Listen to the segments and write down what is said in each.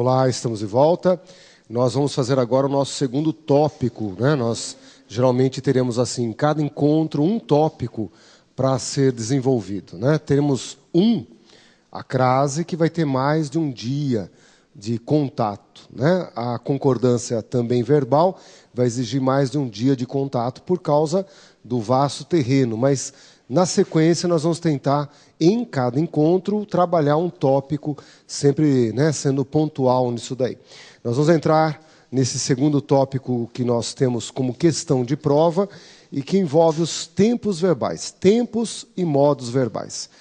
Olá, estamos de volta. Nós vamos fazer agora o nosso segundo tópico, né? Nós geralmente teremos assim, em cada encontro, um tópico para ser desenvolvido, né? Teremos a crase, que vai ter mais de um dia de contato, né? A concordância também verbal vai exigir mais de um dia de contato por causa do vasto terreno, mas na sequência nós vamos tentar, em cada encontro, trabalhar um tópico, sempre, né, sendo pontual nisso daí. Nós vamos entrar nesse segundo tópico que nós temos como questão de prova e que envolve os tempos verbais, tempos e modos verbais.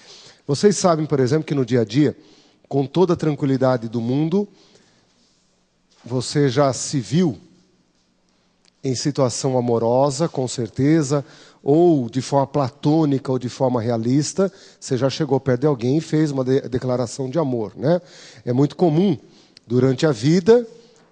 Vocês sabem, por exemplo, que no dia a dia, com toda a tranquilidade do mundo, você já se viu em situação amorosa, com certeza, ou de forma platônica ou de forma realista, você já chegou perto de alguém e fez uma declaração de amor, né? É muito comum, durante a vida,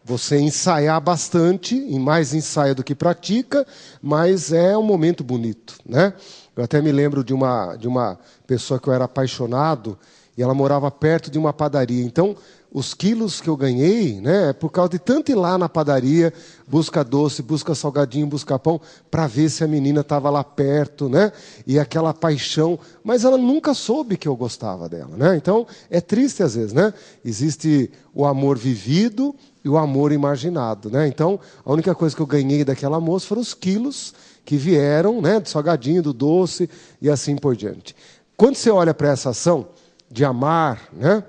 você ensaiar bastante, e mais ensaia do que pratica, mas é um momento bonito, né? Eu até me lembro de uma pessoa que eu era apaixonado, e ela morava perto de uma padaria. Então, os quilos que eu ganhei, né, é por causa de tanto ir lá na padaria, busca doce, busca salgadinho, busca pão, para ver se a menina estava lá perto, né? E aquela paixão. Mas ela nunca soube que eu gostava dela, né? Então, é triste às vezes, né? Existe o amor vivido e o amor imaginado, né? Então, a única coisa que eu ganhei daquela moça foram os quilos que vieram, né, do salgadinho, do doce e assim por diante. Quando você olha para essa ação de amar, né,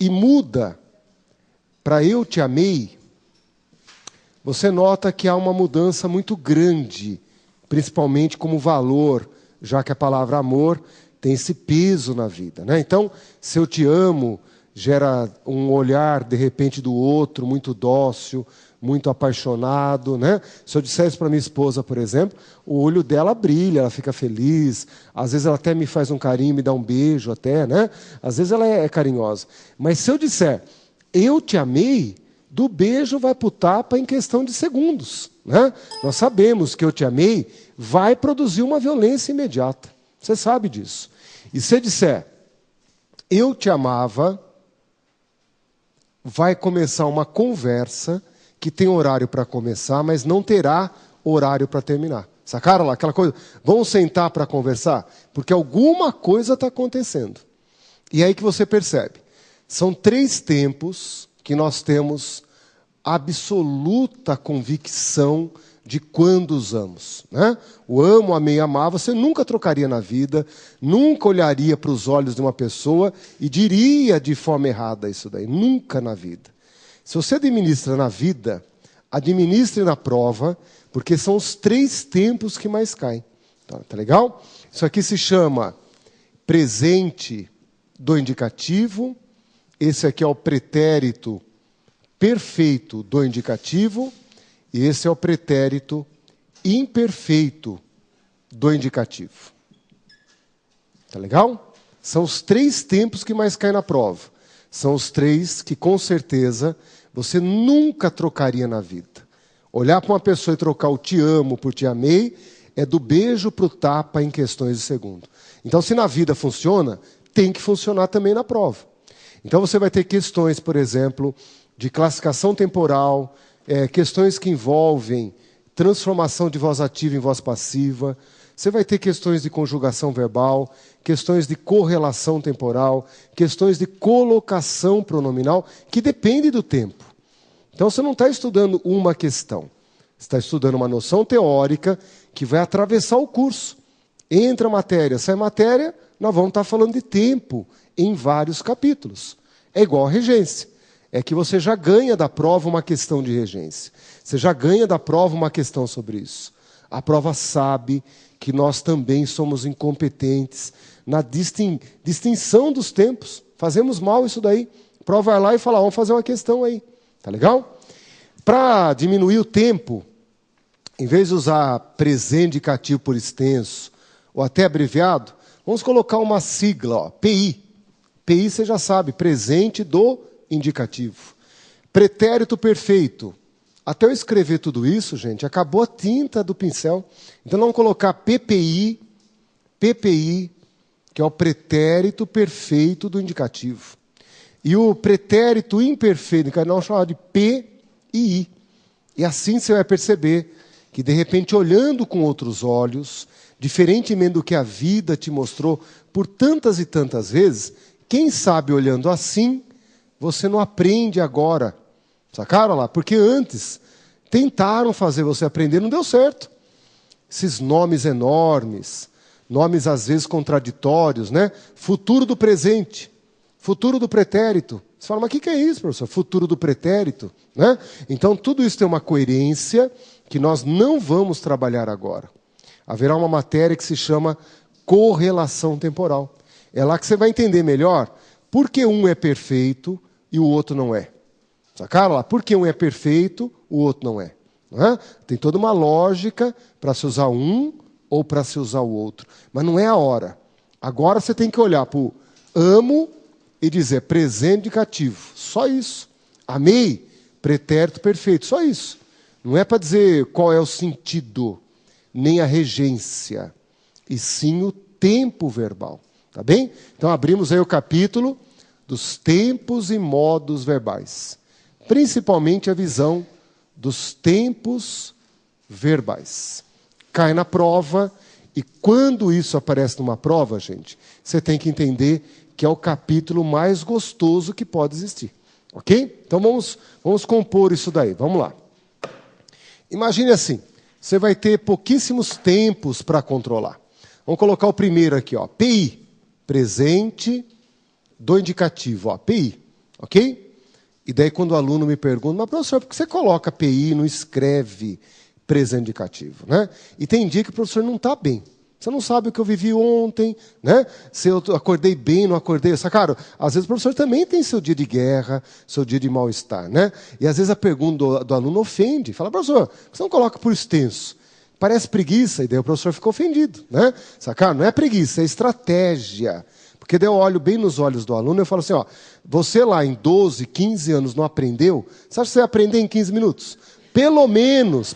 e muda para eu te amei, você nota que há uma mudança muito grande, principalmente como valor, já que a palavra amor tem esse peso na vida, né? Então, se eu te amo, gera um olhar, de repente, do outro, muito dócil, muito apaixonado, né? Se eu dissesse para minha esposa, por exemplo, o olho dela brilha, ela fica feliz, às vezes ela até me faz um carinho, me dá um beijo até, né? Às vezes ela é carinhosa. Mas se eu disser, eu te amei, do beijo vai para o tapa em questão de segundos, né? Nós sabemos que eu te amei vai produzir uma violência imediata. Você sabe disso. E se eu disser, eu te amava, vai começar uma conversa que tem horário para começar, mas não terá horário para terminar. Sacaram lá aquela coisa? Vamos sentar para conversar? Porque alguma coisa está acontecendo. E é aí que você percebe. São 3 tempos que nós temos absoluta convicção de quando usamos, né? O amo, amei, amar, você nunca trocaria na vida, nunca olharia para os olhos de uma pessoa e diria de forma errada isso daí. Nunca na vida. Se você administra na vida, administre na prova, porque são os 3 tempos que mais caem. Tá legal? Isso aqui se chama presente do indicativo. Esse aqui é o pretérito perfeito do indicativo. E esse é o pretérito imperfeito do indicativo. Tá legal? São os 3 tempos que mais caem na prova. São os 3 que, com certeza, você nunca trocaria na vida. Olhar para uma pessoa e trocar o te amo por te amei é do beijo para o tapa em questões de segundo. Então, se na vida funciona, tem que funcionar também na prova. Então, você vai ter questões, por exemplo, de classificação temporal, questões que envolvem transformação de voz ativa em voz passiva. Você vai ter questões de conjugação verbal, questões de correlação temporal, questões de colocação pronominal, que depende do tempo. Então, você não está estudando uma questão. Você está estudando uma noção teórica que vai atravessar o curso. Entra matéria, sai matéria, nós vamos estar falando de tempo em vários capítulos. É igual a regência. É que você já ganha da prova uma questão de regência. Você já ganha da prova uma questão sobre isso. A prova sabe que nós também somos incompetentes na distinção dos tempos. Fazemos mal isso daí. A prova vai lá e fala, vamos fazer uma questão aí. Tá legal? Para diminuir o tempo, em vez de usar presente indicativo por extenso, ou até abreviado, vamos colocar uma sigla, ó, PI. PI você já sabe, presente do indicativo. Pretérito perfeito. Até eu escrever tudo isso, gente, acabou a tinta do pincel. Então, vamos colocar PPI, que é o pretérito perfeito do indicativo. E o pretérito imperfeito, que nós chamamos de P e I. E assim você vai perceber que, de repente, olhando com outros olhos, diferentemente do que a vida te mostrou por tantas e tantas vezes, quem sabe olhando assim, você não aprende agora. Sacaram lá? Porque antes tentaram fazer você aprender, não deu certo. Esses nomes enormes, nomes às vezes contraditórios, né? Futuro do presente, futuro do pretérito. Você fala, mas o que é isso, professor? Futuro do pretérito, né? Então, tudo isso tem uma coerência que nós não vamos trabalhar agora. Haverá uma matéria que se chama correlação temporal. É lá que você vai entender melhor por que um é perfeito e o outro não é. Sacaram lá? Por que um é perfeito, o outro não é. Não é? Tem toda uma lógica para se usar um ou para se usar o outro. Mas não é a hora. Agora você tem que olhar para o amo e dizer presente indicativo. Só isso. Amei, pretérito perfeito. Só isso. Não é para dizer qual é o sentido, nem a regência, e sim o tempo verbal. Tá bem? Então abrimos aí o capítulo dos tempos e modos verbais. Principalmente a visão dos tempos verbais. Cai na prova, e quando isso aparece numa prova, gente, você tem que entender que é o capítulo mais gostoso que pode existir. Ok? Então vamos compor isso daí. Vamos lá. Imagine assim, você vai ter pouquíssimos tempos para controlar. Vamos colocar o primeiro aqui, ó, PI, presente do indicativo, ó, PI, ok? E daí quando o aluno me pergunta, mas professor, por que você coloca PI e não escreve presente indicativo, né? E tem dia que o professor não está bem. Você não sabe o que eu vivi ontem, né? Se eu acordei bem, não acordei. Sacaram? Às vezes o professor também tem seu dia de guerra, seu dia de mal-estar, né? E às vezes a pergunta do aluno ofende. Fala, professor, por que você não coloca por extenso? Parece preguiça, e daí o professor ficou ofendido, né? Sacaram? Não é preguiça, é estratégia. Porque daí eu olho bem nos olhos do aluno e eu falo assim, ó, você lá em 12, 15 anos não aprendeu, você acha que você vai aprender em 15 minutos? Pelo menos,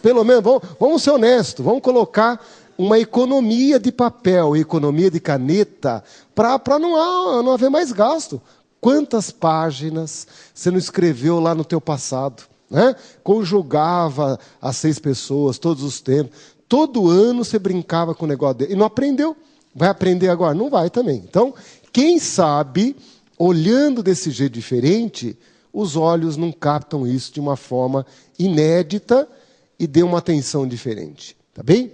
vamos ser honestos, vamos colocar uma economia de papel, economia de caneta, para não haver mais gasto. Quantas páginas você não escreveu lá no teu passado? Né? Conjugava as 6 pessoas, todos os tempos. Todo ano você brincava com o negócio dele. E não aprendeu. Vai aprender agora? Não vai também. Então, quem sabe, olhando desse jeito diferente, os olhos não captam isso de uma forma inédita e dê uma atenção diferente. Tá bem?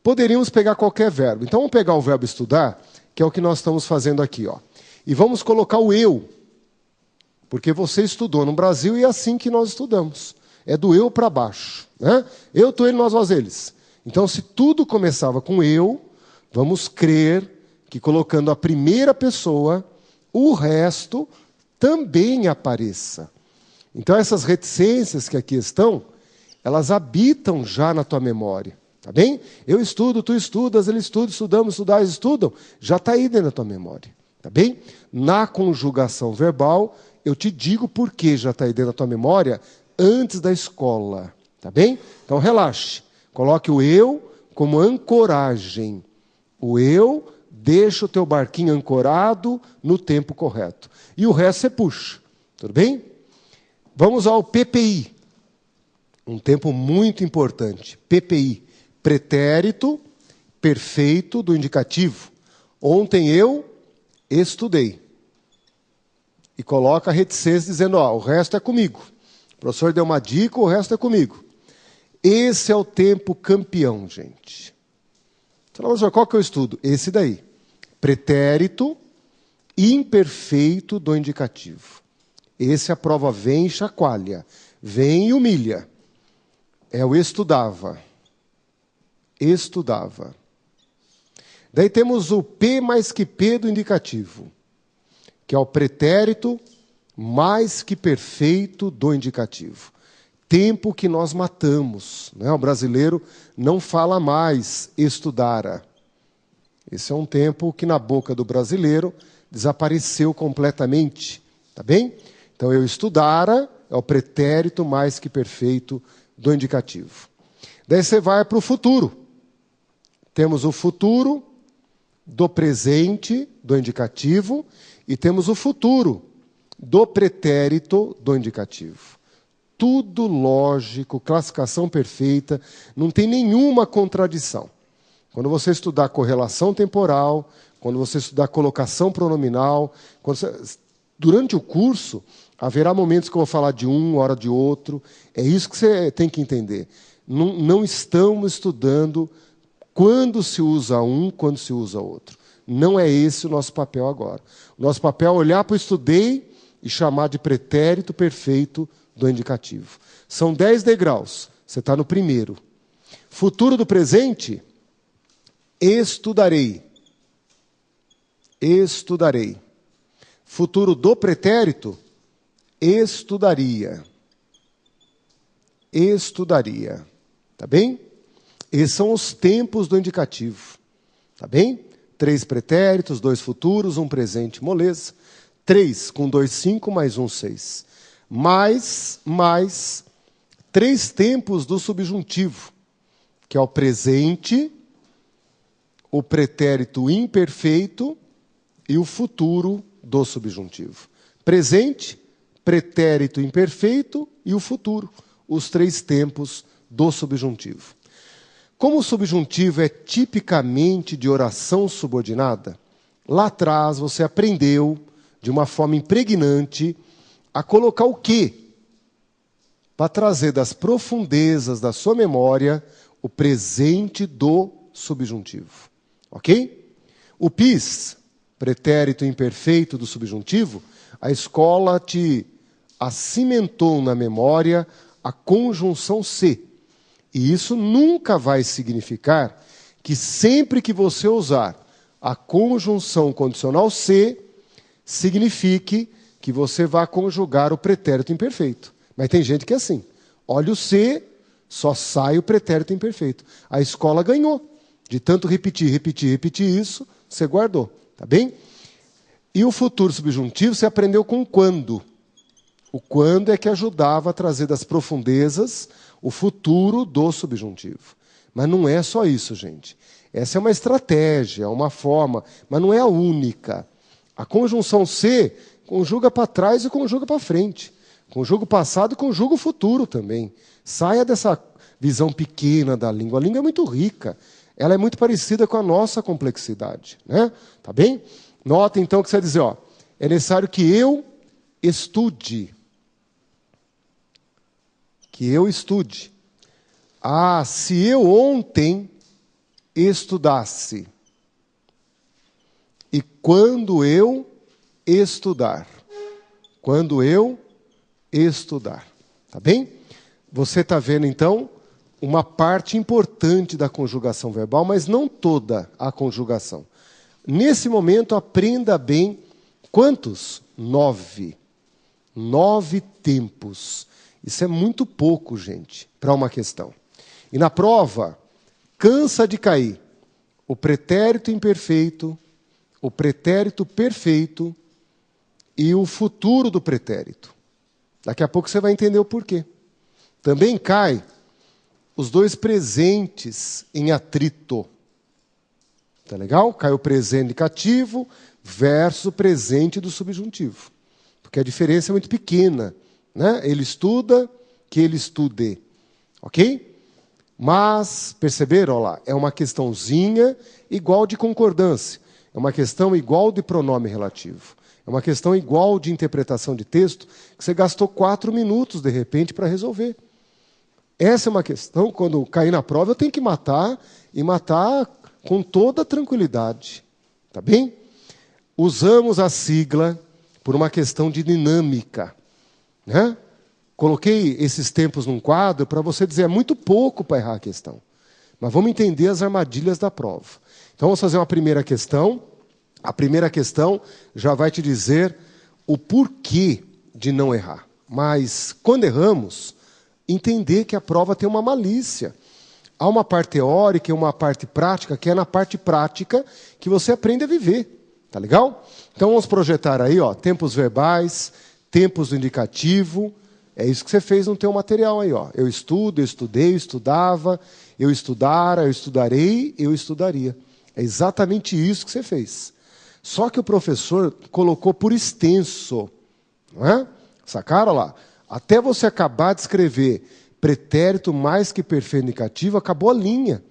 Poderíamos pegar qualquer verbo. Então, vamos pegar o verbo estudar, que é o que nós estamos fazendo aqui. Ó. E vamos colocar o eu. Porque você estudou no Brasil e é assim que nós estudamos. É do eu para baixo. Né? Eu, tu, ele, nós, vós, eles. Então, se tudo começava com eu, vamos crer que colocando a primeira pessoa, o resto também apareça. Então, essas reticências que aqui estão, elas habitam já na tua memória. Tá bem? Eu estudo, tu estudas, ele estuda, estudamos, estudais, estudam. Já está aí dentro da tua memória. Tá bem? Na conjugação verbal, eu te digo por que já está aí dentro da tua memória antes da escola. Tá bem? Então, relaxe. Coloque o eu como ancoragem. O eu deixa o teu barquinho ancorado no tempo correto. E o resto você puxa. Tudo bem? Vamos ao PPI. Um tempo muito importante. PPI. Pretérito perfeito do indicativo. Ontem eu estudei. E coloca a reticência dizendo, ó, o resto é comigo. O professor deu uma dica, o resto é comigo. Esse é o tempo campeão, gente. Você fala, professor, qual que eu estudo? Esse daí. Pretérito imperfeito do indicativo. Esse a prova vem e chacoalha. Vem e humilha. É o estudava. Estudava. Daí temos o P mais que P do indicativo, que é o pretérito mais que perfeito do indicativo. Tempo que nós matamos. Né? O brasileiro não fala mais estudara. Esse é um tempo que na boca do brasileiro desapareceu completamente. Tá bem? Então, eu estudara é o pretérito mais que perfeito do indicativo. Daí você vai para o futuro. Temos o futuro do presente, do indicativo, e temos o futuro do pretérito do indicativo. Tudo lógico, classificação perfeita, não tem nenhuma contradição. Quando você estudar correlação temporal, quando você estudar colocação pronominal, durante o curso, haverá momentos que eu vou falar de um, hora de outro. É isso que você tem que entender. Não estamos estudando quando se usa um, quando se usa outro. Não é esse o nosso papel agora. O nosso papel é olhar para o estudei e chamar de pretérito perfeito do indicativo. São 10 degraus. Você está no primeiro. Futuro do presente, estudarei. Estudarei. Futuro do pretérito, estudaria. Estudaria. Tá bem? Esses são os tempos do indicativo. Tá bem? 3 pretéritos, 2 futuros, 1 presente, moleza. 3 com 2, 5, mais 1, 6. Mais 3 tempos do subjuntivo, que é o presente, o pretérito imperfeito e o futuro do subjuntivo. Presente, pretérito imperfeito e o futuro, os 3 tempos do subjuntivo. Como o subjuntivo é tipicamente de oração subordinada, lá atrás você aprendeu, de uma forma impregnante, a colocar o quê? Para trazer das profundezas da sua memória o presente do subjuntivo. Ok? O PIS, pretérito imperfeito do subjuntivo, a escola te acimentou na memória a conjunção se. E isso nunca vai significar que sempre que você usar a conjunção condicional se, signifique que você vai conjugar o pretérito imperfeito. Mas tem gente que é assim. Olha o se, só sai o pretérito imperfeito. A escola ganhou. De tanto repetir isso, você guardou. Tá bem? E o futuro subjuntivo você aprendeu com o quando. O quando é que ajudava a trazer das profundezas o futuro do subjuntivo. Mas não é só isso, gente. Essa é uma estratégia, é uma forma, mas não é a única. A conjunção se conjuga para trás e conjuga para frente. Conjuga o passado e conjuga o futuro também. Saia dessa visão pequena da língua. A língua é muito rica. Ela é muito parecida com a nossa complexidade. Né? Tá bem? Nota, então, que você vai dizer, ó, é necessário que eu estude. Que eu estude. Ah, se eu ontem estudasse. E quando eu estudar. Quando eu estudar. Tá bem? Você está vendo, então, uma parte importante da conjugação verbal, mas não toda a conjugação. Nesse momento, aprenda bem quantos? 9. 9 tempos. Isso é muito pouco, gente, para uma questão. E na prova, cansa de cair o pretérito imperfeito, o pretérito perfeito e o futuro do pretérito. Daqui a pouco você vai entender o porquê. Também cai os 2 presentes em atrito. Tá legal? Cai o presente indicativo versus o presente do subjuntivo. Porque a diferença é muito pequena. Né? Ele estuda, que ele estude. Ok? Mas, perceberam? Olha lá, é uma questãozinha igual de concordância. É uma questão igual de pronome relativo. É uma questão igual de interpretação de texto que você gastou 4 minutos, de repente, para resolver. Essa é uma questão, quando cair na prova, eu tenho que matar, e matar com toda tranquilidade. Tá bem? Usamos a sigla por uma questão de dinâmica. Né? Coloquei esses tempos num quadro para você dizer, é muito pouco para errar a questão. Mas vamos entender as armadilhas da prova. Então, vamos fazer uma primeira questão. A primeira questão já vai te dizer o porquê de não errar. Mas, quando erramos, entender que a prova tem uma malícia. Há uma parte teórica e uma parte prática, que é na parte prática que você aprende a viver. Tá legal? Então, vamos projetar aí, ó, tempos verbais, tempos do indicativo. É isso que você fez no teu material aí, ó. Eu estudo, eu estudei, eu estudava, eu estudara, eu estudarei, eu estudaria. É exatamente isso que você fez. Só que o professor colocou por extenso, não é? Sacaram lá? Até você acabar de escrever pretérito mais que perfeito indicativo, acabou a linha.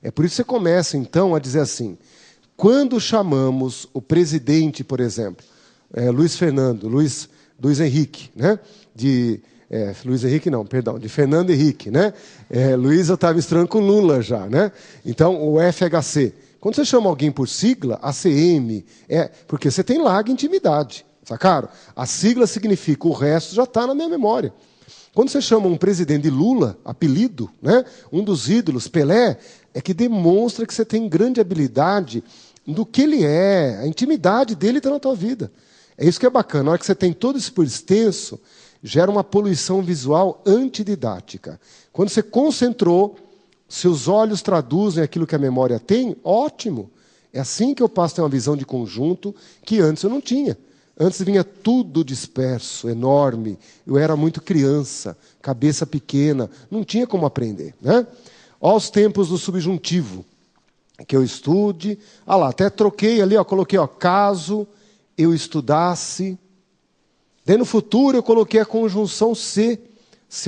É por isso que você começa, então, a dizer assim, quando chamamos o presidente, por exemplo, Luiz Henrique, né? Luiz Henrique não, perdão, de Fernando Henrique, né? Luiz eu estava misturando com Lula já, né? Então, o FHC. Quando você chama alguém por sigla, ACM, porque você tem larga intimidade, sacaram? A sigla significa, o resto já está na minha memória. Quando você chama um presidente de Lula, apelido, né? Um dos ídolos, Pelé, é que demonstra que você tem grande habilidade do que ele é, a intimidade dele está na tua vida. É isso que é bacana, na hora que você tem todo isso por extenso, gera uma poluição visual antididática. Quando você concentrou, seus olhos traduzem aquilo que a memória tem, ótimo. É assim que eu passo a ter uma visão de conjunto que antes eu não tinha. Antes vinha tudo disperso, enorme. Eu era muito criança, cabeça pequena, não tinha como aprender, né? Olha os tempos do subjuntivo. Que eu estude. Ah lá, até troquei ali, coloquei, caso eu estudasse. Daí no futuro eu coloquei a conjunção se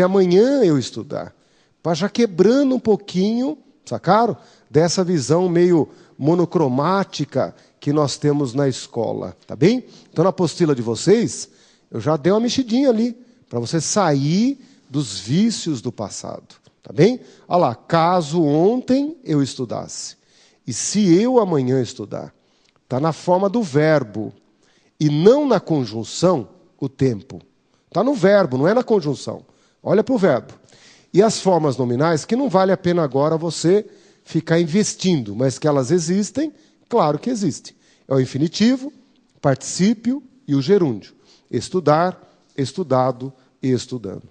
amanhã eu estudar. Para já quebrando um pouquinho, sacaram? Dessa visão meio monocromática que nós temos na escola, tá bem? Então na apostila de vocês, eu já dei uma mexidinha ali, para você sair dos vícios do passado, tá bem? Olha lá, caso ontem eu estudasse, e se eu amanhã estudar, está na forma do verbo, e não na conjunção, o tempo. Está no verbo, não é na conjunção. Olha para o verbo. E as formas nominais, que não vale a pena agora você ficar investindo, mas que elas existem, claro que existem. É o infinitivo, particípio e o gerúndio. Estudar, estudado e estudando.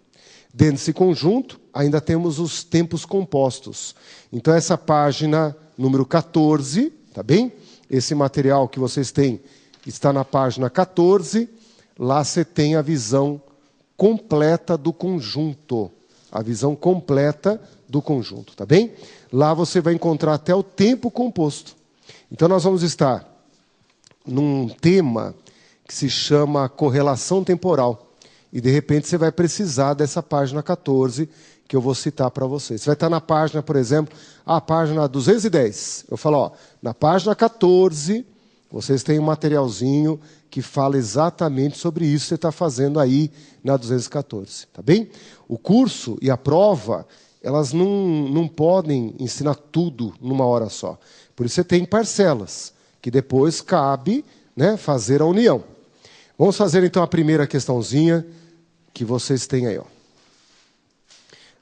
Dentro desse conjunto, ainda temos os tempos compostos. Então, essa página número 14, tá bem? Esse material que vocês têm está na página 14. Lá você tem a visão completa do conjunto. A visão completa do conjunto, tá bem? Lá você vai encontrar até o tempo composto. Então, nós vamos estar num tema que se chama correlação temporal. E, de repente, você vai precisar dessa página 14 que eu vou citar para vocês. Você vai estar na página, por exemplo, a página 210. Eu falo, na página 14, vocês têm um materialzinho que fala exatamente sobre isso que você está fazendo aí na 214, tá bem? O curso e a prova, elas não podem ensinar tudo numa hora só. Por isso você tem parcelas, que depois cabe, né, fazer a união. Vamos fazer então a primeira questãozinha que vocês têm aí.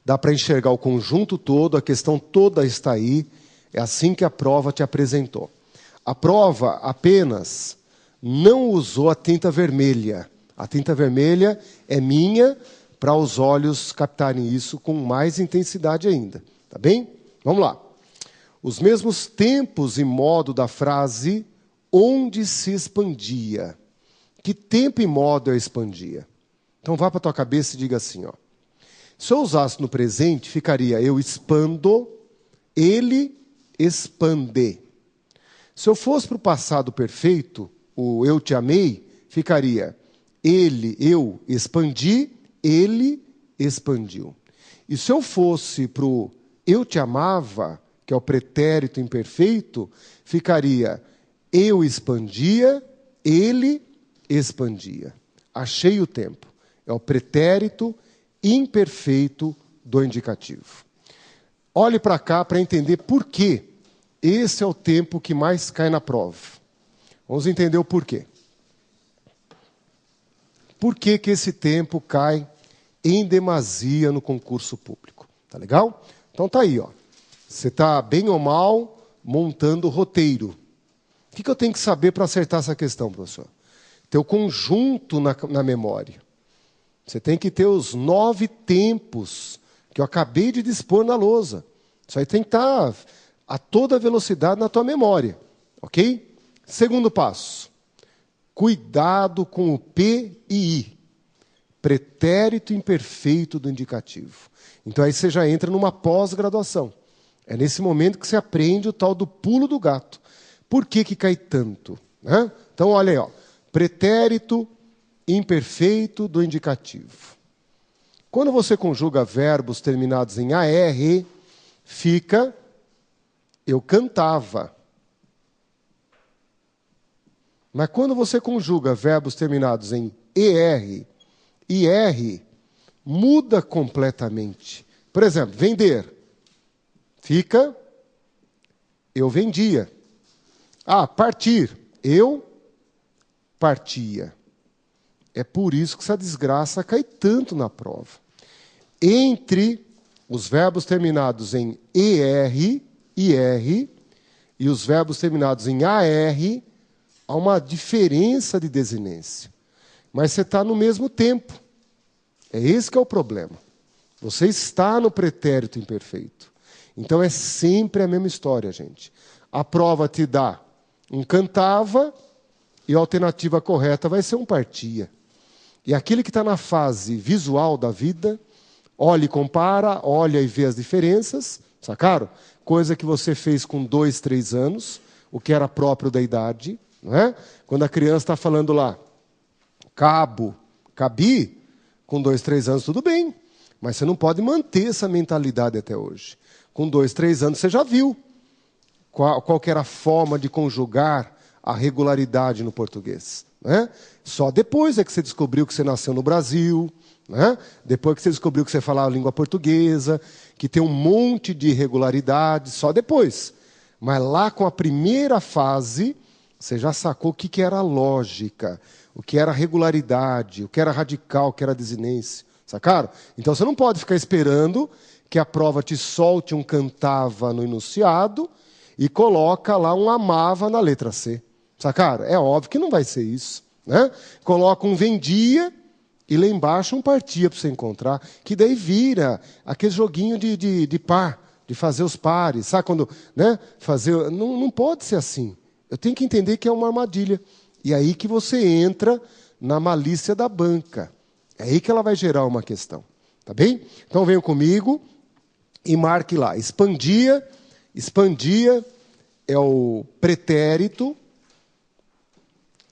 Dá para enxergar o conjunto todo, a questão toda está aí. É assim que a prova te apresentou. A prova apenas não usou a tinta vermelha. A tinta vermelha é minha para os olhos captarem isso com mais intensidade ainda. Tá bem? Vamos lá. Os mesmos tempos e modo da frase onde se expandia. Que tempo e modo eu expandia? Então vá para a tua cabeça e diga assim, Se eu usasse no presente, ficaria eu expando, ele expande. Se eu fosse para o passado perfeito, o eu te amei, ficaria eu expandi, ele expandiu. E se eu fosse para o eu te amava, que é o pretérito imperfeito, ficaria eu expandia, ele expandia. Achei o tempo. É o pretérito imperfeito do indicativo. Olhe para cá para entender por quê. Esse é o tempo que mais cai na prova. Vamos entender o porquê. Por que esse tempo cai em demasia no concurso público? Tá legal? Então tá aí, Você está, bem ou mal, montando o roteiro. O que eu tenho que saber para acertar essa questão, professor? Ter o conjunto na memória. Você tem que ter os 9 tempos que eu acabei de dispor na lousa. Isso aí tem que estar a toda velocidade na tua memória. Ok? Segundo passo. Cuidado com o P e I. Pretérito imperfeito do indicativo. Então aí você já entra numa pós-graduação. É nesse momento que você aprende o tal do pulo do gato. Por que cai tanto? Então olha aí, pretérito imperfeito do indicativo. Quando você conjuga verbos terminados em AR, fica eu cantava. Mas quando você conjuga verbos terminados em ER, IR, muda completamente. Por exemplo, vender. Fica eu vendia. Partir. Eu partia. É por isso que essa desgraça cai tanto na prova. Entre os verbos terminados em ER, IR, e os verbos terminados em AR, há uma diferença de desinência. Mas você está no mesmo tempo. É esse que é o problema. Você está no pretérito imperfeito. Então é sempre a mesma história, gente. A prova te dá um cantava e a alternativa correta vai ser um partia. E aquele que está na fase visual da vida, olha e compara, olha e vê as diferenças, sacaram? Coisa que você fez com 2, 3 anos, o que era próprio da idade, não é? Quando a criança está falando lá, cabo, cabi, com 2, 3 anos tudo bem, mas você não pode manter essa mentalidade até hoje. Com 2, 3 anos você já viu qual que era a forma de conjugar a regularidade no português. Né? Só depois é que você descobriu que você nasceu no Brasil, né? Depois que você descobriu que você falava a língua portuguesa, que tem um monte de irregularidades, só depois. Mas lá com a primeira fase, você já sacou o que era lógica, o que era regularidade, o que era radical, o que era desinência. Sacaram? Então você não pode ficar esperando que a prova te solte um cantava no enunciado e coloca lá um amava na letra C. Sacaram? É óbvio que não vai ser isso. Né? Coloca um vendia e lá embaixo um partia para você encontrar, que daí vira aquele joguinho de par, de fazer os pares. Sabe quando... Né? Fazer... Não pode ser assim. Eu tenho que entender que é uma armadilha. E aí que você entra na malícia da banca. É aí que ela vai gerar uma questão. Tá bem? Então venham comigo e marque lá. Expandia é o pretérito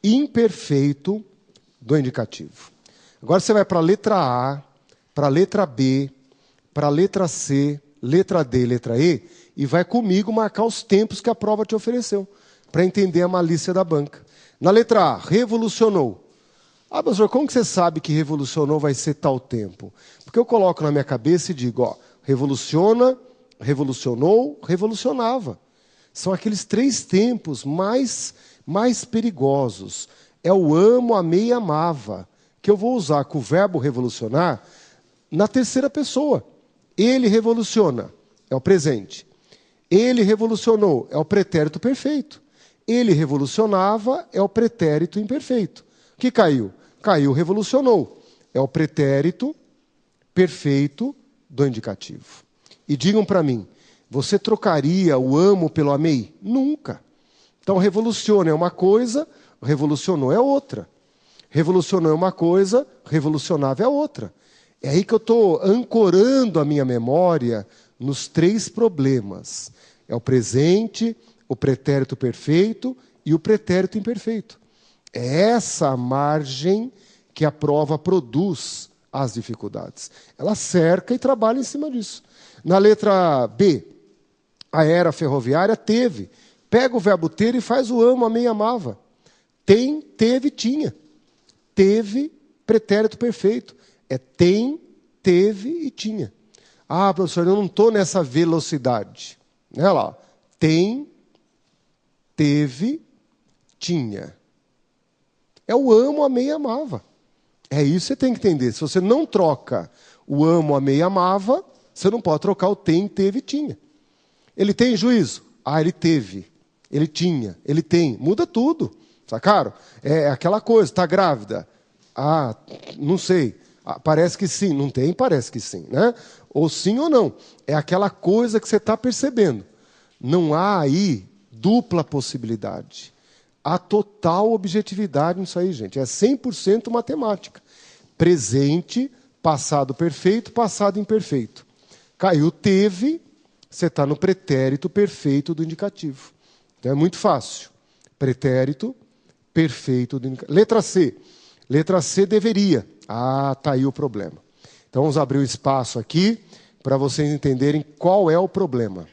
imperfeito do indicativo. Agora você vai para a letra A, para a letra B, para a letra C, letra D, letra E, e vai comigo marcar os tempos que a prova te ofereceu, para entender a malícia da banca. Na letra A, revolucionou. Professor, como que você sabe que revolucionou vai ser tal tempo? Porque eu coloco na minha cabeça e digo, revoluciona, revolucionou, revolucionava. São aqueles 3 tempos mais perigosos. É o amo, amei e amava, que eu vou usar com o verbo revolucionar na terceira pessoa. Ele revoluciona, é o presente. Ele revolucionou, é o pretérito perfeito. Ele revolucionava, é o pretérito imperfeito. O que caiu? Caiu, revolucionou. É o pretérito perfeito do indicativo. E digam para mim, você trocaria o amo pelo amei? Nunca. Então, revoluciona é uma coisa, revolucionou é outra. Revolucionou é uma coisa, revolucionava é outra. É aí que eu estou ancorando a minha memória nos 3 problemas. É o presente, o pretérito perfeito e o pretérito imperfeito. É essa a margem que a prova produz as dificuldades. Ela cerca e trabalha em cima disso. Na letra B, a era ferroviária teve. Pega o verbo ter e faz o amo, amei, amava. Tem, teve, tinha. Teve, pretérito perfeito. É tem, teve e tinha. Professor, eu não estou nessa velocidade. Olha lá. Tem, teve, tinha. É o amo, amei e amava. É isso que você tem que entender. Se você não troca o amo, amei e amava, você não pode trocar o tem, teve e tinha. Ele tem juízo? Ele teve. Ele tinha. Ele tem. Muda tudo. Sacaram? É aquela coisa. Está grávida? Não sei. Parece que sim. Não tem? Parece que sim. Né? Ou sim ou não. É aquela coisa que você está percebendo. Não há aí dupla possibilidade. Há total objetividade nisso aí, gente. É 100% matemática. Presente, passado perfeito, passado imperfeito. Caiu, teve, você está no pretérito perfeito do indicativo. Então é muito fácil. Pretérito perfeito do indicativo. Letra C. Letra C, deveria. Ah, está aí o problema. Então vamos abrir um espaço aqui para vocês entenderem qual é o problema.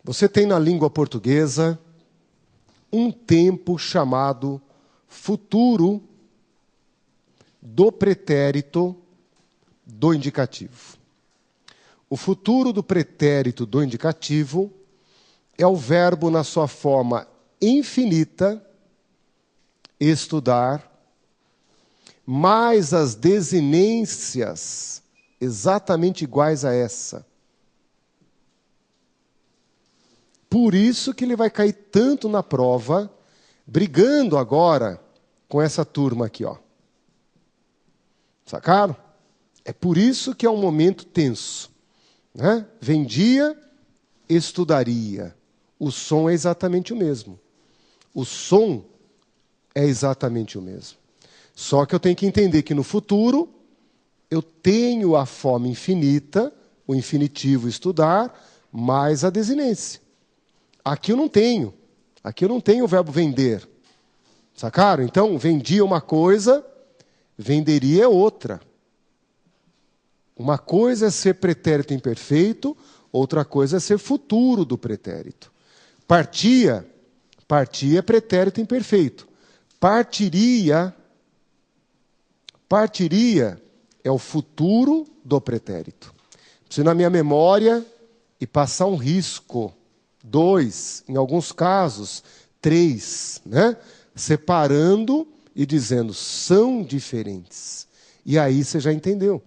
Você tem na língua portuguesa um tempo chamado futuro do pretérito do indicativo. O futuro do pretérito do indicativo é o verbo na sua forma infinita, estudar, mais as desinências exatamente iguais a essa. Por isso que ele vai cair tanto na prova, brigando agora com essa turma aqui, ó. Sacaram? É por isso que é um momento tenso, né? Vendia, estudaria. O som é exatamente o mesmo. O som é exatamente o mesmo. Só que eu tenho que entender que no futuro eu tenho a forma infinita, o infinitivo estudar, mais a desinência. Aqui eu não tenho. Aqui eu não tenho o verbo vender. Sacaram? Então, vendia uma coisa, venderia é outra. Uma coisa é ser pretérito imperfeito, outra coisa é ser futuro do pretérito. Partia é pretérito imperfeito. Partiria é o futuro do pretérito. Preciso ir na minha memória e passar um risco. 2, em alguns casos, 3, né? Separando e dizendo, são diferentes. E aí você já entendeu.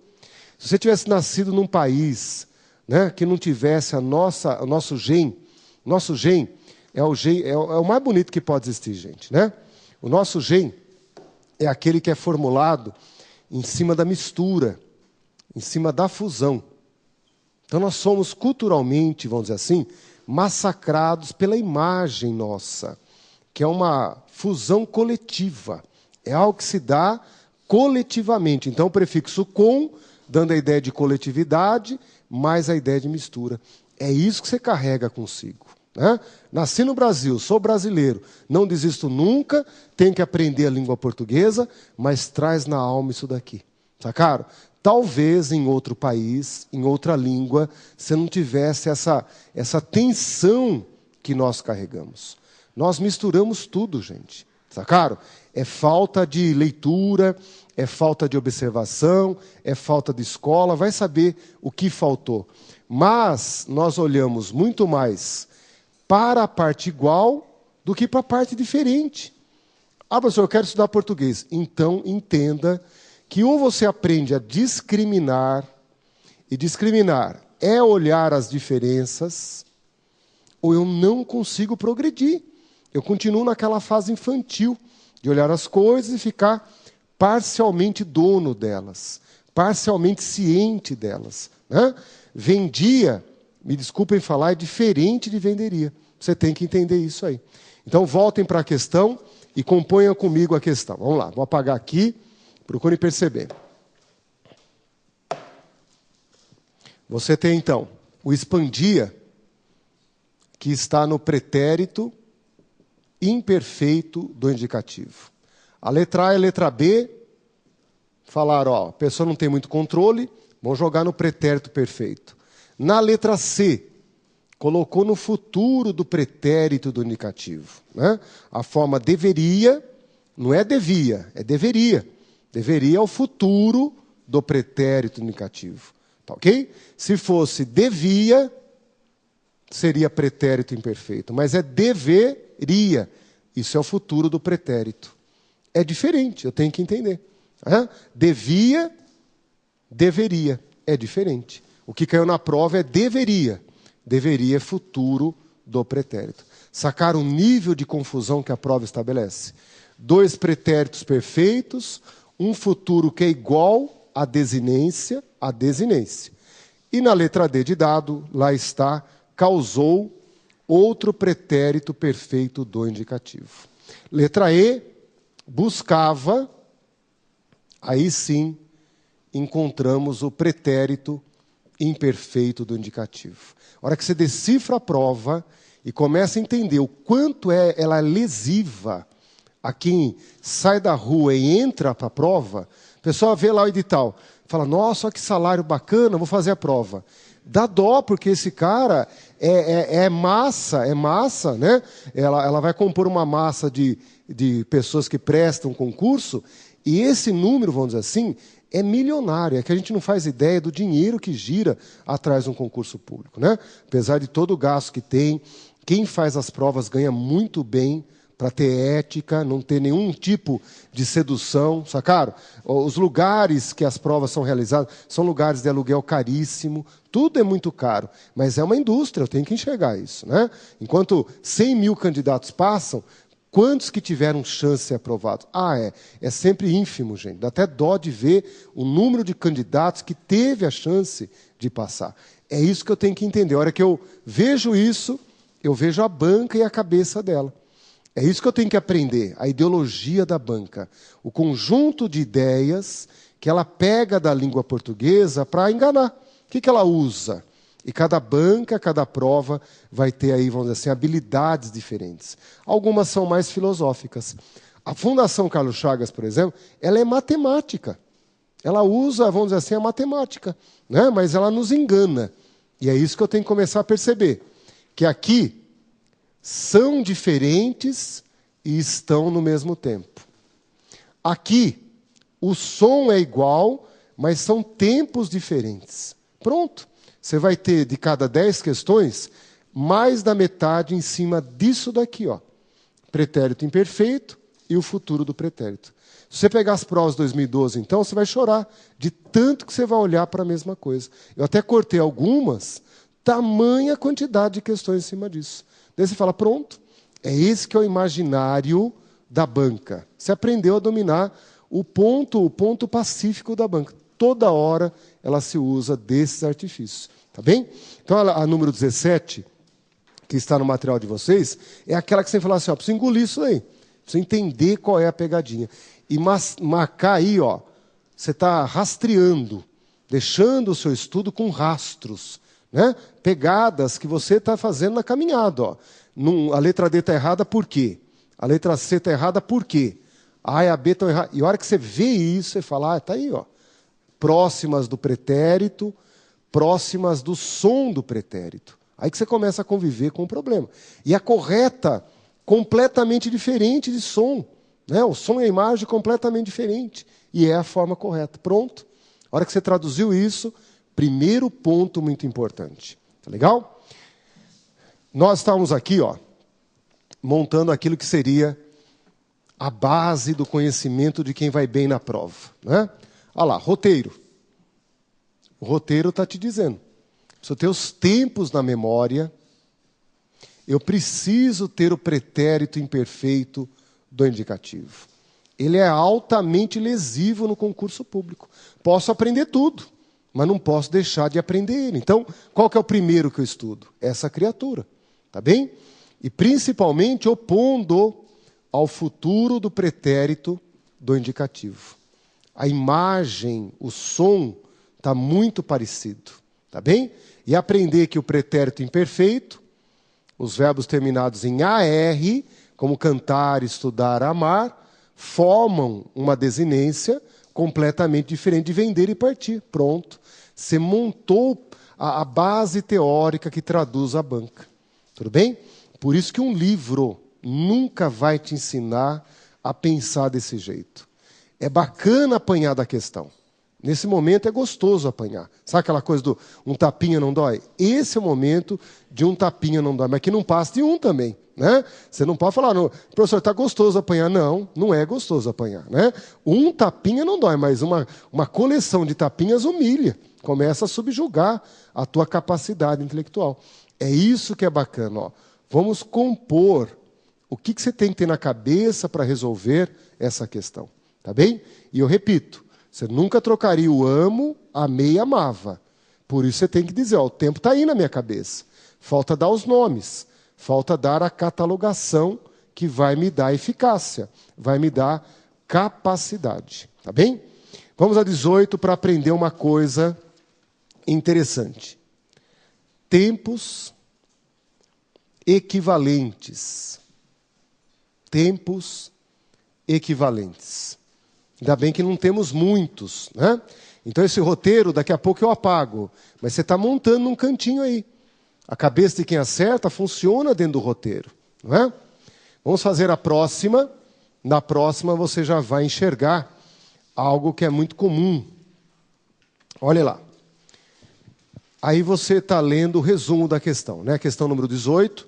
Se você tivesse nascido num país, né, que não tivesse o nosso gen é o mais bonito que pode existir, gente, né? O nosso gen é aquele que é formulado em cima da mistura, em cima da fusão. Então nós somos culturalmente, vamos dizer assim, massacrados pela imagem nossa, que é uma fusão coletiva. É algo que se dá coletivamente. Então o prefixo com, dando a ideia de coletividade, mais a ideia de mistura. É isso que você carrega consigo, né? Nasci no Brasil, sou brasileiro, não desisto nunca, tenho que aprender a língua portuguesa, mas traz na alma isso daqui. Sacaram? Talvez em outro país, em outra língua, você não tivesse essa tensão que nós carregamos. Nós misturamos tudo, gente. Sacaram? É falta de leitura, é falta de observação, é falta de escola, vai saber o que faltou. Mas nós olhamos muito mais para a parte igual do que para a parte diferente. Ah, professor, eu quero estudar português. Então, entenda que ou você aprende a discriminar, e discriminar é olhar as diferenças, ou eu não consigo progredir. Eu continuo naquela fase infantil, de olhar as coisas e ficar parcialmente dono delas, parcialmente ciente delas, né? Vendia, me desculpem falar, é diferente de venderia. Você tem que entender isso aí. Então, voltem para a questão e componham comigo a questão. Vamos lá, vou apagar aqui. Procure perceber. Você tem, então, o expandia, que está no pretérito imperfeito do indicativo. A letra A e a letra B falaram, ó, a pessoa não tem muito controle, vamos jogar no pretérito perfeito. Na letra C, colocou no futuro do pretérito do indicativo, né? A forma deveria, não é devia, é deveria. Deveria é o futuro do pretérito indicativo. Tá ok? Se fosse devia, seria pretérito imperfeito. Mas é deveria. Isso é o futuro do pretérito. É diferente, eu tenho que entender. Devia, deveria. É diferente. O que caiu na prova é deveria. Deveria é futuro do pretérito. Sacaram o nível de confusão que a prova estabelece? 2 pretéritos perfeitos, um futuro que é igual à desinência, E na letra D de dado, lá está, causou outro pretérito perfeito do indicativo. Letra E, buscava, aí sim, encontramos o pretérito imperfeito do indicativo. A hora que você decifra a prova e começa a entender o quanto ela é lesiva a quem sai da rua e entra para a prova, a pessoa vê lá o edital, fala, nossa, que salário bacana, vou fazer a prova. Dá dó, porque esse cara é massa, né? Ela vai compor uma massa de pessoas que prestam concurso, e esse número, vamos dizer assim, é milionário. É que a gente não faz ideia do dinheiro que gira atrás de um concurso público, né? Apesar de todo o gasto que tem, quem faz as provas ganha muito bem, para ter ética, não ter nenhum tipo de sedução, sacaram? Os lugares que as provas são realizadas são lugares de aluguel caríssimo, tudo é muito caro, mas é uma indústria, eu tenho que enxergar isso, né? Enquanto 100 mil candidatos passam, quantos que tiveram chance de ser aprovados? É sempre ínfimo, gente, dá até dó de ver o número de candidatos que teve a chance de passar. É isso que eu tenho que entender, a hora que eu vejo isso, eu vejo a banca e a cabeça dela. É isso que eu tenho que aprender, a ideologia da banca. O conjunto de ideias que ela pega da língua portuguesa para enganar. O que ela usa? E cada banca, cada prova vai ter aí, vamos dizer assim, habilidades diferentes. Algumas são mais filosóficas. A Fundação Carlos Chagas, por exemplo, ela é matemática. Ela usa, vamos dizer assim, a matemática, né? Mas ela nos engana. E é isso que eu tenho que começar a perceber. Que aqui são diferentes e estão no mesmo tempo. Aqui, o som é igual, mas são tempos diferentes. Pronto. Você vai ter, de cada 10 questões, mais da metade em cima disso daqui, ó. Pretérito imperfeito e o futuro do pretérito. Se você pegar as provas de 2012, então, você vai chorar de tanto que você vai olhar para a mesma coisa. Eu até cortei algumas, tamanha quantidade de questões em cima disso. Daí você fala, pronto, é esse que é o imaginário da banca. Você aprendeu a dominar o ponto pacífico da banca. Toda hora ela se usa desses artifícios. Tá bem? Então, a número 17, que está no material de vocês, é aquela que você fala assim, ó, preciso engolir isso aí. Preciso entender qual é a pegadinha. E marcar aí, ó, você está rastreando, deixando o seu estudo com rastros. Né? Pegadas que você está fazendo na caminhada. Ó. A letra D está errada, por quê? A letra C está errada, por quê? A e a B estão erradas. E a hora que você vê isso, você fala, está aí, ó. Próximas do pretérito, próximas do som do pretérito. Aí que você começa a conviver com o problema. E a correta, completamente diferente de som. Né? O som e a imagem completamente diferente. E é a forma correta. Pronto. A hora que você traduziu isso, primeiro ponto muito importante. Tá legal? Nós estávamos aqui, ó, montando aquilo que seria a base do conhecimento de quem vai bem na prova. Né? Olha lá, roteiro. O roteiro está te dizendo. Se eu tenho os tempos na memória, eu preciso ter o pretérito imperfeito do indicativo. Ele é altamente lesivo no concurso público. Posso aprender tudo, mas não posso deixar de aprender ele. Então, qual que é o primeiro que eu estudo? Essa criatura, tá bem? E principalmente opondo ao futuro do pretérito do indicativo. A imagem, o som, está muito parecido, tá bem? E aprender que o pretérito imperfeito, os verbos terminados em AR, como cantar, estudar, amar, formam uma desinência completamente diferente de vender e partir. Pronto. Você montou a base teórica que traduz a banca. Tudo bem? Por isso que um livro nunca vai te ensinar a pensar desse jeito. É bacana apanhar da questão. Nesse momento é gostoso apanhar. Sabe aquela coisa do um tapinha não dói? Esse é o momento de um tapinha não dói, mas que não passa de um também. Né? Você não pode falar, não, professor, está gostoso apanhar. Não, não é gostoso apanhar. Né? Um tapinha não dói, mas uma coleção de tapinhas humilha. Começa a subjugar a tua capacidade intelectual. É isso que é bacana. Ó. Vamos compor o que você tem que ter na cabeça para resolver essa questão. Tá bem? E eu repito, você nunca trocaria o amo, amei e amava. Por isso você tem que dizer, ó, o tempo está aí na minha cabeça. Falta dar os nomes. Falta dar a catalogação que vai me dar eficácia. Vai me dar capacidade. Tá bem? Vamos a 18 para aprender uma coisa interessante. Tempos equivalentes. Tempos equivalentes. Ainda bem que não temos muitos, né? Então esse roteiro, daqui a pouco eu apago. Mas você está montando um cantinho aí. A cabeça de quem acerta funciona dentro do roteiro, não é? Vamos fazer a próxima. Na próxima você já vai enxergar algo que é muito comum. Olha lá. Aí você está lendo o resumo da questão, né? Questão número 18.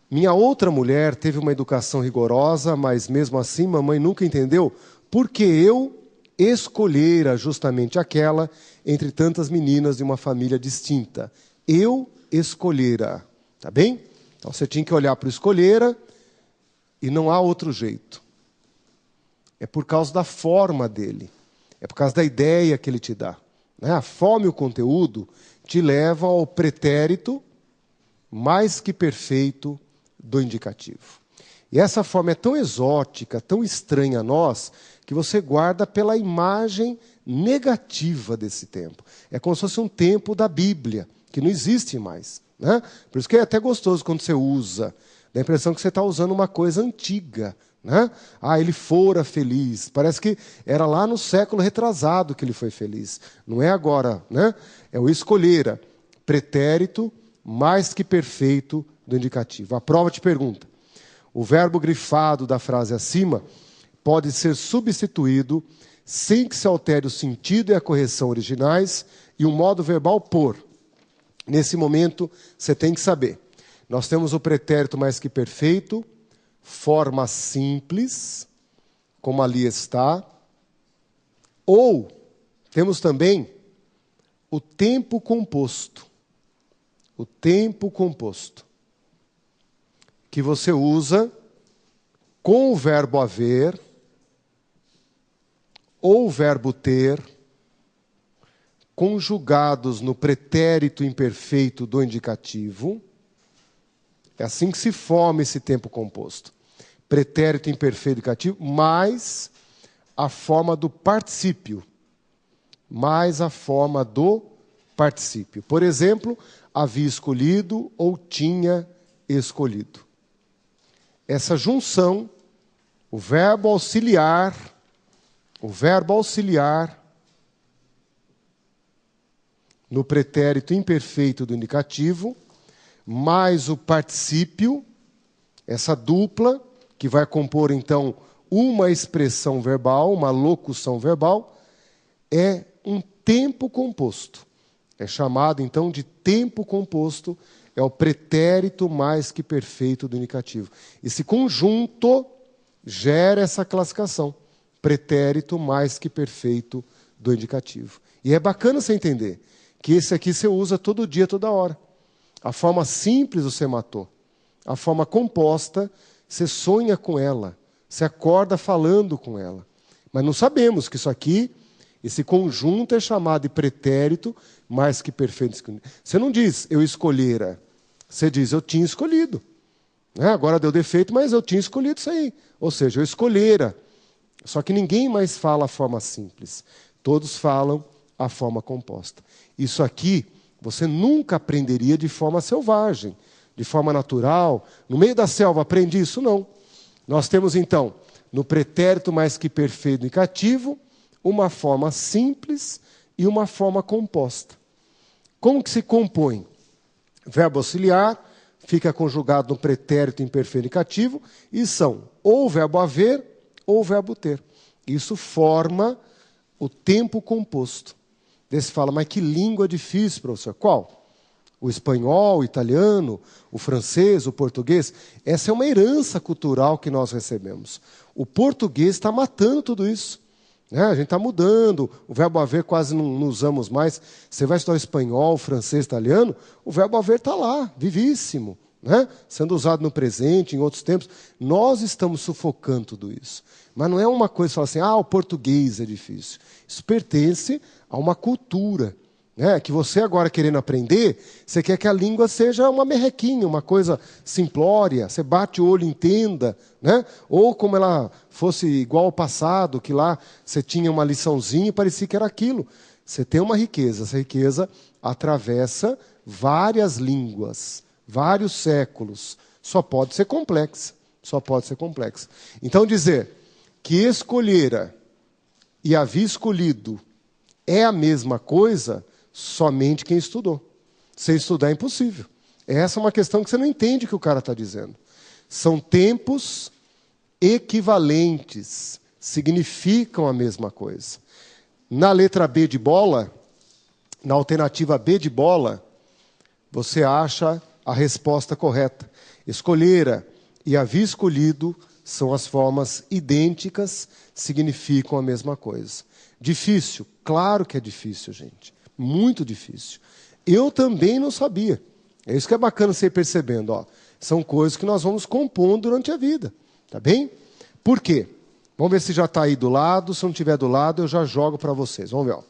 Minha outra mulher teve uma educação rigorosa, mas mesmo assim mamãe nunca entendeu porque eu escolhera justamente aquela entre tantas meninas de uma família distinta. Eu escolhera, tá bem? Então você tinha que olhar para o escolhera e não há outro jeito. É por causa da forma dele, é por causa da ideia que ele te dá. Né? A forma e o conteúdo te levam ao pretérito mais que perfeito do indicativo. E essa forma é tão exótica, tão estranha a nós, que você guarda pela imagem negativa desse tempo. É como se fosse um tempo da Bíblia, que não existe mais. Né? Por isso que é até gostoso quando você usa. Dá a impressão que você está usando uma coisa antiga. Né? Ah, ele fora feliz. Parece que era lá no século retrasado que ele foi feliz. Não é agora. Né? É o escolhera. Pretérito mais que perfeito do indicativo. A prova te pergunta. O verbo grifado da frase acima pode ser substituído sem que se altere o sentido e a correção originais e o modo verbal por. Nesse momento, você tem que saber. Nós temos o pretérito mais que perfeito, forma simples, como ali está, ou temos também o tempo composto. O tempo composto, que você usa com o verbo haver ou o verbo ter, conjugados no pretérito imperfeito do indicativo. É assim que se forma esse tempo composto. Pretérito imperfeito indicativo, mais a forma do particípio. Mais a forma do particípio. Por exemplo, havia escolhido ou tinha escolhido. Essa junção, o verbo auxiliar no pretérito imperfeito do indicativo, mais o particípio, essa dupla, que vai compor, então, uma expressão verbal, uma locução verbal, é um tempo composto. É chamado, então, de tempo composto, é o pretérito mais que perfeito do indicativo. Esse conjunto gera essa classificação, pretérito mais que perfeito do indicativo. E é bacana você entender que esse aqui você usa todo dia, toda hora. A forma simples você matou. A forma composta, você sonha com ela. Você acorda falando com ela. Mas não sabemos que isso aqui, esse conjunto é chamado de pretérito mais que perfeito. Você não diz, eu escolhera. Você diz, eu tinha escolhido. Agora deu defeito, mas eu tinha escolhido isso aí. Ou seja, eu escolhera. Só que ninguém mais fala a forma simples. Todos falam a forma composta. Isso aqui você nunca aprenderia de forma selvagem, de forma natural. No meio da selva aprende isso? Não. Nós temos então, no pretérito mais que perfeito indicativo, uma forma simples e uma forma composta. Como que se compõe? Verbo auxiliar fica conjugado no pretérito imperfeito indicativo e são ou o verbo haver ou o verbo ter. Isso forma o tempo composto. Daí você fala, mas que língua difícil, professor. Qual? O espanhol, o italiano, o francês, o português? Essa é uma herança cultural que nós recebemos. O português está matando tudo isso. A gente está mudando, o verbo haver quase não usamos mais. Você vai estudar espanhol, francês, italiano, o verbo haver está lá, vivíssimo, sendo usado no presente, em outros tempos. Nós estamos sufocando tudo isso. Mas não é uma coisa que fala assim, o português é difícil. Isso pertence a uma cultura. Que você agora querendo aprender, você quer que a língua seja uma merrequinha, uma coisa simplória, você bate o olho e entenda, ou como ela fosse igual ao passado, que lá você tinha uma liçãozinha e parecia que era aquilo. Você tem uma riqueza, essa riqueza atravessa várias línguas, vários séculos, só pode ser complexa. Só pode ser complexa. Então dizer que escolhera e havia escolhido é a mesma coisa, somente quem estudou. Sem estudar é impossível. Essa é uma questão que você não entende o que o cara está dizendo. São tempos equivalentes, significam a mesma coisa. Na letra B de bola, na alternativa B de bola, você acha a resposta correta. Escolhera e havia escolhido são as formas idênticas, significam a mesma coisa. Difícil? Claro que é difícil, gente. Muito difícil. Eu também não sabia. É isso que é bacana você ir percebendo. Ó. São coisas que nós vamos compondo durante a vida. Tá bem? Por quê? Vamos ver se já está aí do lado. Se não estiver do lado, eu já jogo para vocês. Vamos ver.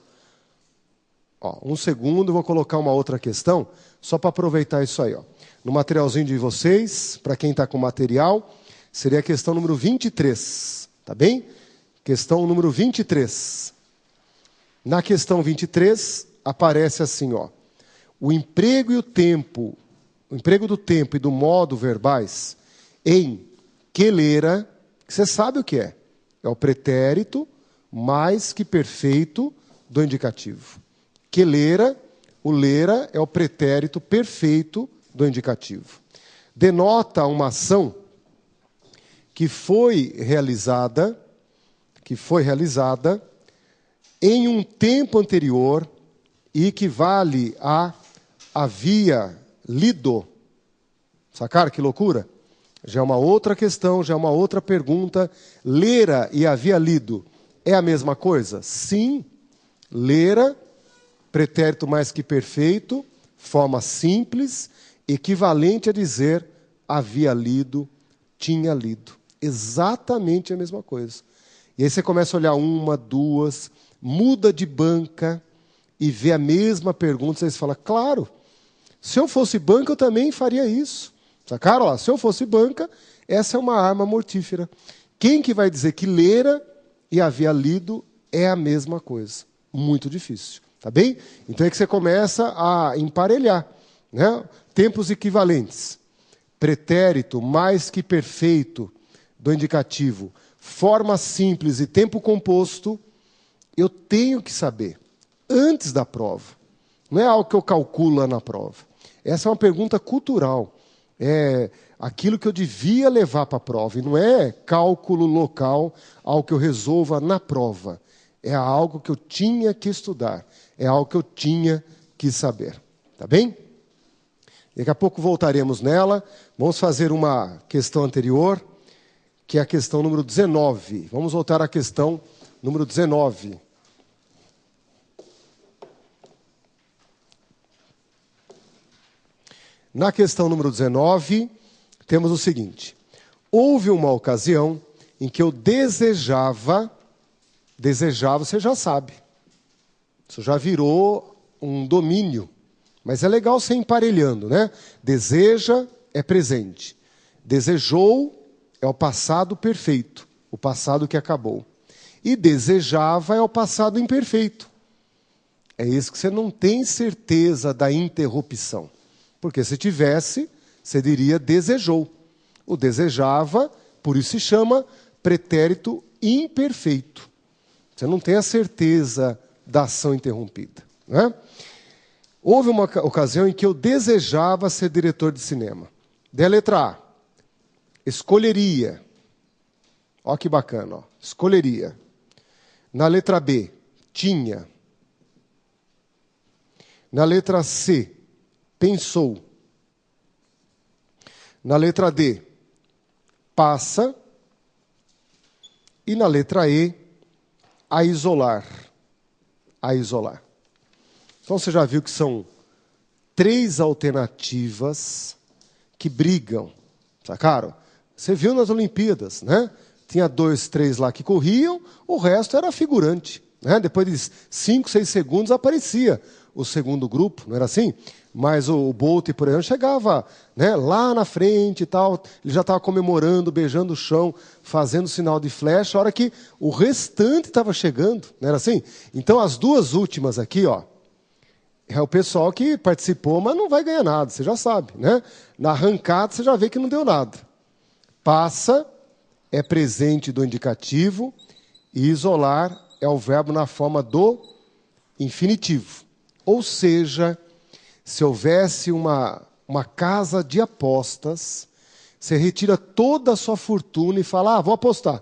Ó, um segundo, eu vou colocar uma outra questão, só para aproveitar isso aí. Ó. No materialzinho de vocês, para quem está com material, seria a questão número 23. Tá bem? Questão número 23. Na questão 23, aparece assim, ó. O emprego e o tempo, o emprego do tempo e do modo verbais em quelera, que você sabe o que é. É o pretérito mais que perfeito do indicativo. Quelera, o lera é o pretérito perfeito do indicativo. Denota uma ação que foi realizada em um tempo anterior e equivale a havia lido. Sacaram que loucura? Já é uma outra questão, já é uma outra pergunta. Lera e havia lido é a mesma coisa? Sim. Lera, pretérito mais que perfeito, forma simples, equivalente a dizer havia lido, tinha lido. Exatamente a mesma coisa. E aí você começa a olhar uma, duas, muda de banca e vê a mesma pergunta, você fala, claro, se eu fosse banca eu também faria isso. Sacaram? Ó, se eu fosse banca, essa é uma arma mortífera. Quem que vai dizer que lera e havia lido é a mesma coisa? Muito difícil. Tá bem? Então é que você começa a emparelhar, né? Tempos equivalentes. Pretérito mais que perfeito do indicativo, forma simples e tempo composto, eu tenho que saber antes da prova. Não é algo que eu calculo lá na prova. Essa é uma pergunta cultural. É aquilo que eu devia levar para a prova. E não é cálculo local, algo que eu resolva na prova. É algo que eu tinha que estudar. É algo que eu tinha que saber. Tá bem? Daqui a pouco voltaremos nela. Vamos fazer uma questão anterior, que é a questão número 19. Vamos voltar à questão número 19. Na questão número 19, temos o seguinte. Houve uma ocasião em que eu desejava, você já sabe. Isso já virou um domínio. Mas é legal ser emparelhando, né? Deseja é presente. Desejou é o passado perfeito, o passado que acabou. E desejava é o passado imperfeito. É isso que você não tem certeza da interrupção. Porque se tivesse, você diria desejou. O desejava, por isso se chama pretérito imperfeito. Você não tem a certeza da ação interrompida. Né? Houve uma ocasião em que eu desejava ser diretor de cinema. Da letra A, escolheria. Olha que bacana, ó. Escolheria. Na letra B, tinha. Na letra C, pensou. Na letra D, passa. E na letra E, a isolar. A isolar. Então você já viu que são 3 alternativas que brigam. Sacaram? Você viu nas Olimpíadas, né? Tinha 2, 3 lá que corriam, o resto era figurante. Né? Depois de 5, 6 segundos aparecia o segundo grupo, não era assim? Mas o Bolt, por exemplo, chegava, né, lá na frente e tal, ele já estava comemorando, beijando o chão, fazendo sinal de flecha, a hora que o restante estava chegando, não era assim? Então as 2 últimas aqui, ó, é o pessoal que participou, mas não vai ganhar nada, você já sabe, né? Na arrancada você já vê que não deu nada. Passa é presente do indicativo e isolar é o verbo na forma do infinitivo. Ou seja, se houvesse uma casa de apostas, você retira toda a sua fortuna e fala, vou apostar.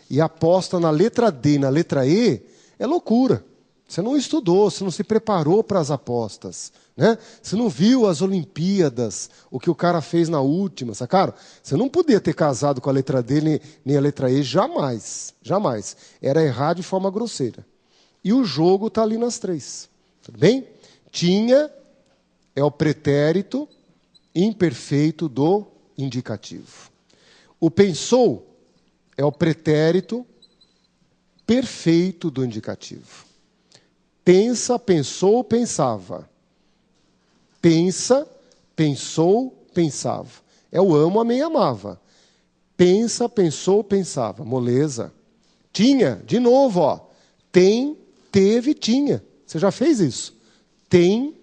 E aposta na letra D e na letra E, é loucura. Você não estudou, você não se preparou para as apostas, né? Você não viu as Olimpíadas, o que o cara fez na última, sacaram? Você não podia ter casado com a letra D nem a letra E, jamais, jamais. Era errar de forma grosseira. E o jogo está ali nas três, tudo bem? Tinha é o pretérito imperfeito do indicativo. O pensou é o pretérito perfeito do indicativo. Pensa, pensou, pensava. Pensa, pensou, pensava. É o amo, amei, amava. Pensa, pensou, pensava. Moleza. Tinha, de novo, ó. Tem, teve, tinha. Você já fez isso? Tem,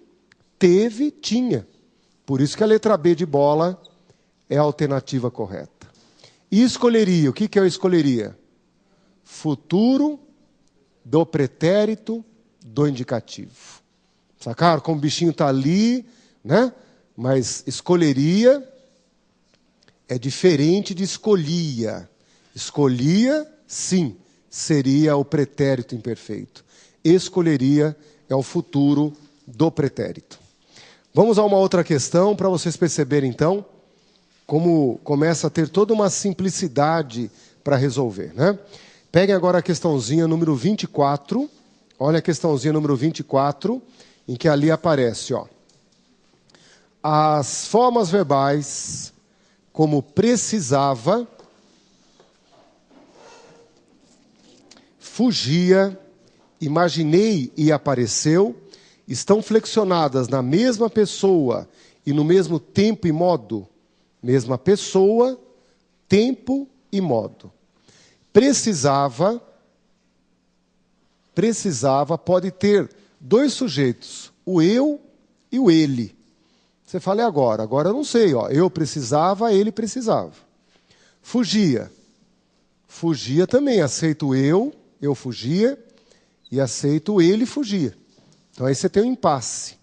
teve, tinha. Por isso que a letra B de bola é a alternativa correta. E escolheria, o que eu escolheria? Futuro do pretérito do indicativo. Sacaram? Como o bichinho está ali, né? Mas escolheria é diferente de escolhia. Escolhia, sim, seria o pretérito imperfeito. Escolheria é o futuro do pretérito. Vamos a uma outra questão para vocês perceberem, então, como começa a ter toda uma simplicidade para resolver, né? Peguem agora a questãozinha número 24. Olha a questãozinha número 24, em que ali aparece, ó, as formas verbais como precisava, fugia, imaginei e apareceu, estão flexionadas na mesma pessoa e no mesmo tempo e modo. Mesma pessoa, tempo e modo. Precisava pode ter dois sujeitos, o eu e o ele. Você fala, e agora? Agora eu não sei, ó. Eu precisava, ele precisava. Fugia. Fugia também, aceito eu fugia, e aceito ele fugia. Então aí você tem um impasse.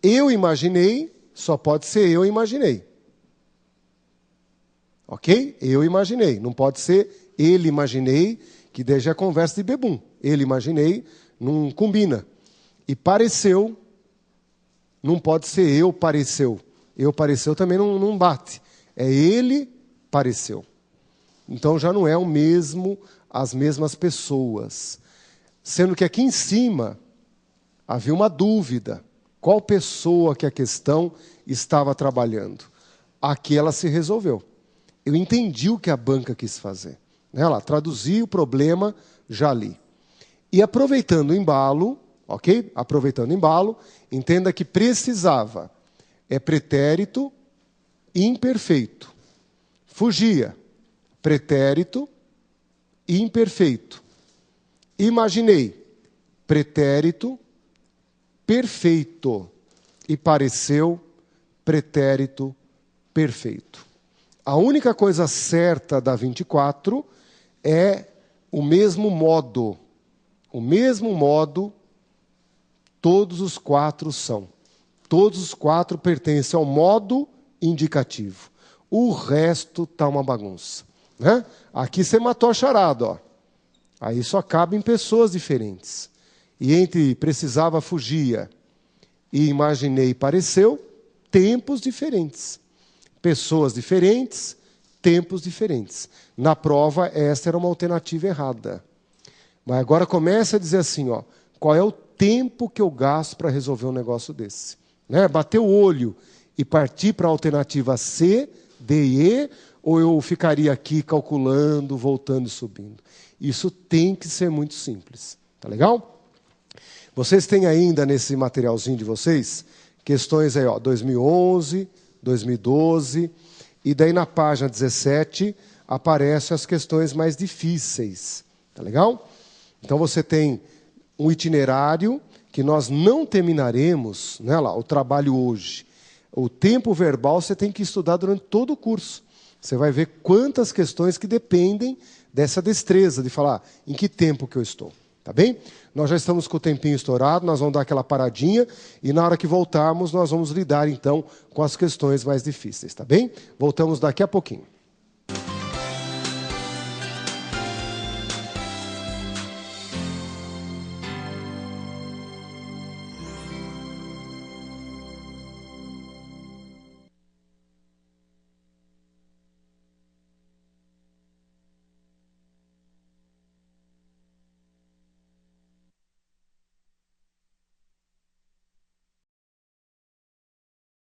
Eu imaginei, só pode ser eu imaginei. Ok? Eu imaginei. Não pode ser ele imaginei, que daí já é conversa de bebum. Ele imaginei, não combina. E pareceu, não pode ser eu pareceu. Eu pareceu também não bate. É ele pareceu. Então já não é o mesmo, as mesmas pessoas. Sendo que aqui em cima havia uma dúvida. Qual pessoa que a questão estava trabalhando? Aqui ela se resolveu. Eu entendi o que a banca quis fazer. Ela traduzi o problema, já li. E aproveitando o embalo, ok? Aproveitando o embalo, entenda que precisava é pretérito imperfeito. Fugia, pretérito imperfeito. Imaginei, pretérito perfeito. E pareceu, pretérito perfeito. A única coisa certa da 24 é o mesmo modo. O mesmo modo, todos os quatro são. Todos os quatro pertencem ao modo indicativo. O resto está uma bagunça, né? Aqui você matou a charada, ó. Aí só cabe em pessoas diferentes. E entre precisava, fugia e imaginei, pareceu, tempos diferentes. Pessoas diferentes, tempos diferentes. Na prova, esta era uma alternativa errada. Mas agora começa a dizer assim, ó, qual é o tempo que eu gasto para resolver um negócio desse? Né? Bater o olho e partir para a alternativa C, D e E, ou eu ficaria aqui calculando, voltando e subindo? Isso tem que ser muito simples. Tá legal? Vocês têm ainda nesse materialzinho de vocês questões aí, ó, 2011, 2012, e daí na página 17 aparecem as questões mais difíceis. Tá legal? Então você tem um itinerário que nós não terminaremos, né, lá, o trabalho hoje. O tempo verbal você tem que estudar durante todo o curso. Você vai ver quantas questões que dependem dessa destreza de falar em que tempo que eu estou. Tá bem? Nós já estamos com o tempinho estourado, nós vamos dar aquela paradinha e na hora que voltarmos nós vamos lidar então com as questões mais difíceis. Tá bem? Voltamos daqui a pouquinho.